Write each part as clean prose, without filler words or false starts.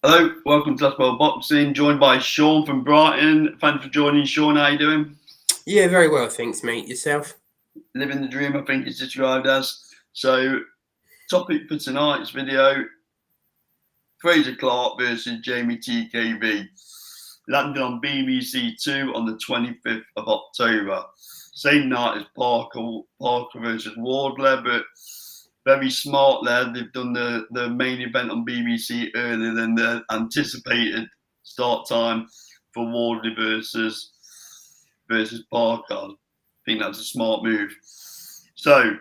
Hello, welcome to Last World Boxing. Joined by Sean from Brighton. Thanks for joining, Sean. How you doing? Yeah, very well, thanks, mate. Yourself? Living the dream, I think it's described as. So, topic for tonight's video: Frazer Clarke versus Jeamie TKV. Landed on BBC Two on the 25th of October. Same night as Parker versus Wardley, but very smart there. They've done the main event on BBC earlier than the anticipated start time for Wardley versus Parker. I think that's a smart move. So,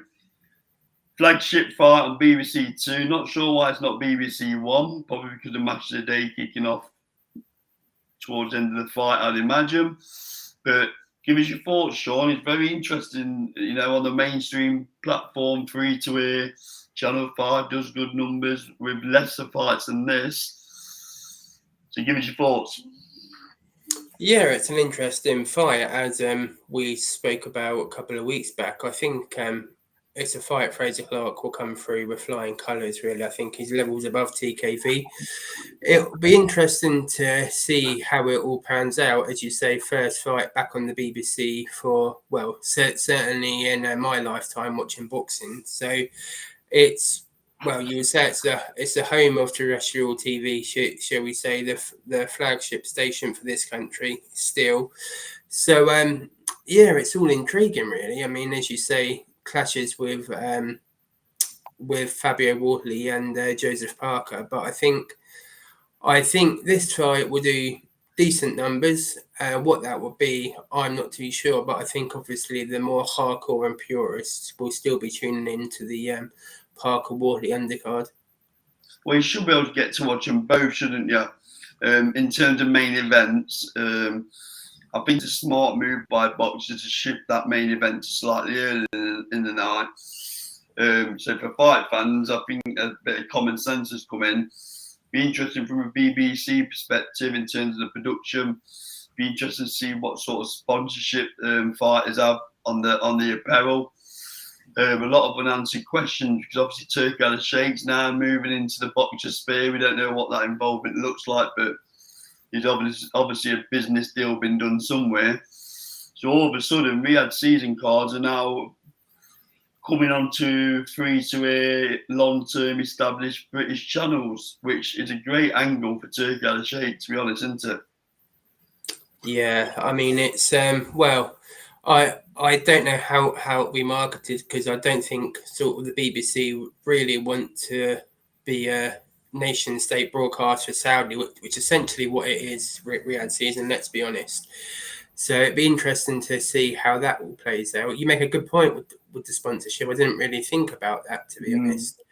flagship fight on BBC Two. Not sure why it's not BBC One. Probably because the match of the day kicking off towards the end of the fight, I'd imagine. But give us your thoughts, Sean. It's very interesting, on the mainstream platform, free to air. Channel 5 does good numbers with lesser fights than this. So give us your thoughts. Yeah, it's an interesting fight, as we spoke about a couple of weeks back. I think it's a fight Frazer Clarke will come through with flying colours, really. I think he's levels above TKV. It'll be interesting to see how it all pans out. As you say, first fight back on the BBC for, well, certainly in my lifetime watching boxing. So it's you would say it's the home of terrestrial TV, shall we say, the flagship station for this country still. So yeah, it's all intriguing, really. I mean, as you say, clashes with Fabio Wardley and Joseph Parker, but I think this fight will do decent numbers. What that will be, I'm not too sure, but I think obviously the more hardcore and purists will still be tuning into the Parker Wardley undercard. Well, you should be able to get to watch them both, shouldn't you? In terms of main events, I think it's a smart move by boxers to shift that main event to slightly earlier in the night. So for fight fans, I think a bit of common sense has come in. Be interesting from a BBC perspective in terms of the production. Be interested to see what sort of sponsorship fighters have on the apparel. A lot of unanswered questions because obviously Turkey had a Sheikh's now moving into the boxer sphere. We don't know what that involvement looks like, but there's obviously a business deal been done somewhere. So all of a sudden, we had season cards are now coming on to free to air, long term established British channels, which is a great angle for Turkey Al Sheikh, to be honest, isn't it? Yeah, I mean it's I don't know how it'll be marketed, because I don't think sort of the BBC really want to be a nation state broadcast for Saudi, which essentially what it is, Riyadh season. Let's be honest. So it'd be interesting to see how that all plays out. You make a good point with the sponsorship. I didn't really think about that, to be honest.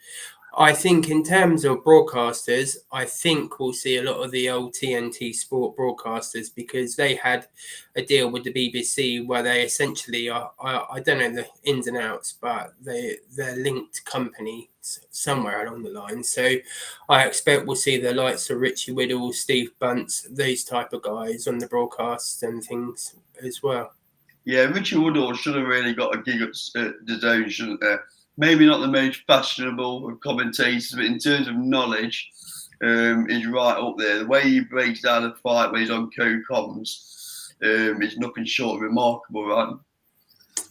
I think in terms of broadcasters, I think we'll see a lot of the old TNT Sport broadcasters, because they had a deal with the BBC where they essentially are, I don't know the ins and outs, but they're linked companies somewhere along the line. So I expect we'll see the likes of Richie Whittle, Steve Bunce, those type of guys on the broadcasts and things as well. Yeah, Richie Woodall should have really got a gig at the zone, shouldn't there? Maybe not the most fashionable of commentators, but in terms of knowledge, is right up there. The way he breaks down a fight when he's on co-comms is nothing short of remarkable, right?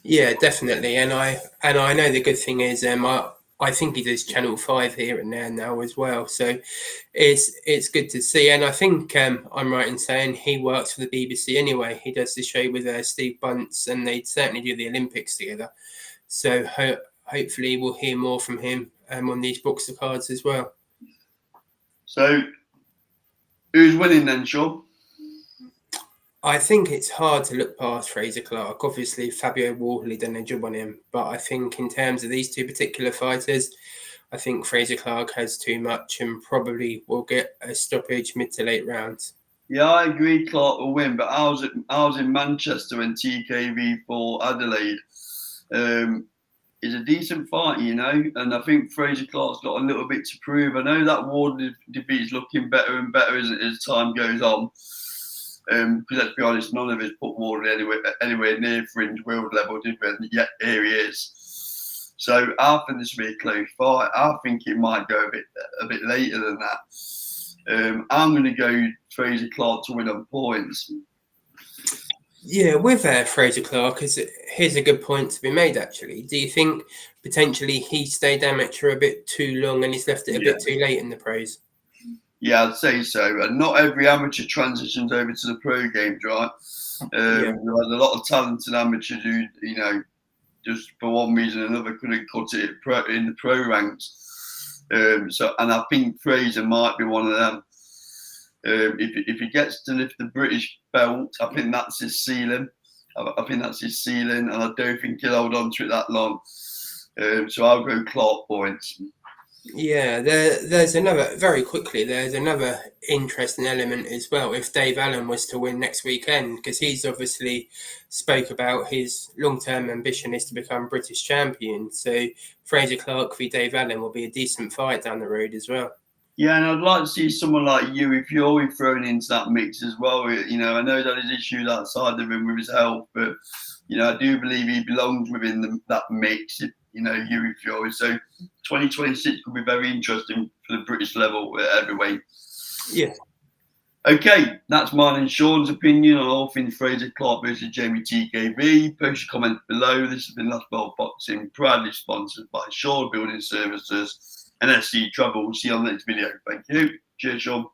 Yeah, definitely. And I know the good thing is I think he does Channel 5 here and there now as well. So it's good to see. And I think I'm right in saying he works for the BBC anyway. He does the show with Steve Bunce, and they certainly do the Olympics together. So hopefully we'll hear more from him on these boxer cards as well. So, who's winning then, Sean? I think it's hard to look past Frazer Clarke. Obviously, Fabio Wardley done a job on him, but I think in terms of these two particular fighters, I think Frazer Clarke has too much and probably will get a stoppage mid to late rounds. Yeah, I agree Clarke will win, but I was in Manchester when TKV fought Adelaide. It's a decent fight, and I think Frazer Clarke's got a little bit to prove. I know that Wardley defeat is looking better and better as time goes on. Because let's be honest, none of us put Wardley anywhere near fringe world level, did we? And yet here he is. So I think this will be a close fight. I think it might go a bit later than that. I'm going to go Frazer Clarke to win on points. Yeah, with Frazer Clarke, here's a good point to be made, actually. Do you think potentially he stayed amateur a bit too long and he's left it a bit too late in the pros? Yeah, I'd say so. And not every amateur transitions over to the pro games, right? There's a lot of talented amateurs who, just for one reason or another couldn't cut it in the pro ranks. And I think Frazer might be one of them. If he gets to lift the British belt, I think that's his ceiling. I think that's his ceiling, and I don't think he'll hold on to it that long. So I'll go Clarke points. Yeah, there's another interesting element as well. If Dave Allen was to win next weekend, because he's obviously spoke about his long-term ambition is to become British champion. So Frazer Clarke v Dave Allen will be a decent fight down the road as well. Yeah, and I'd like to see someone like Yuri Fury thrown into that mix as well. I know that his issues outside the ring with his health, but I do believe he belongs within that mix. Yuri Fury. So 2026 could be very interesting for the British level heavyweight. Yeah. Okay, that's mine and Sean's opinion on all things Frazer Clarke versus Jeamie TKV. Post your comments below. This has been Last Belt Boxing, proudly sponsored by Shaw Building Services and SC Travel. We'll see you on the next video. Thank you. Cheers, Sean.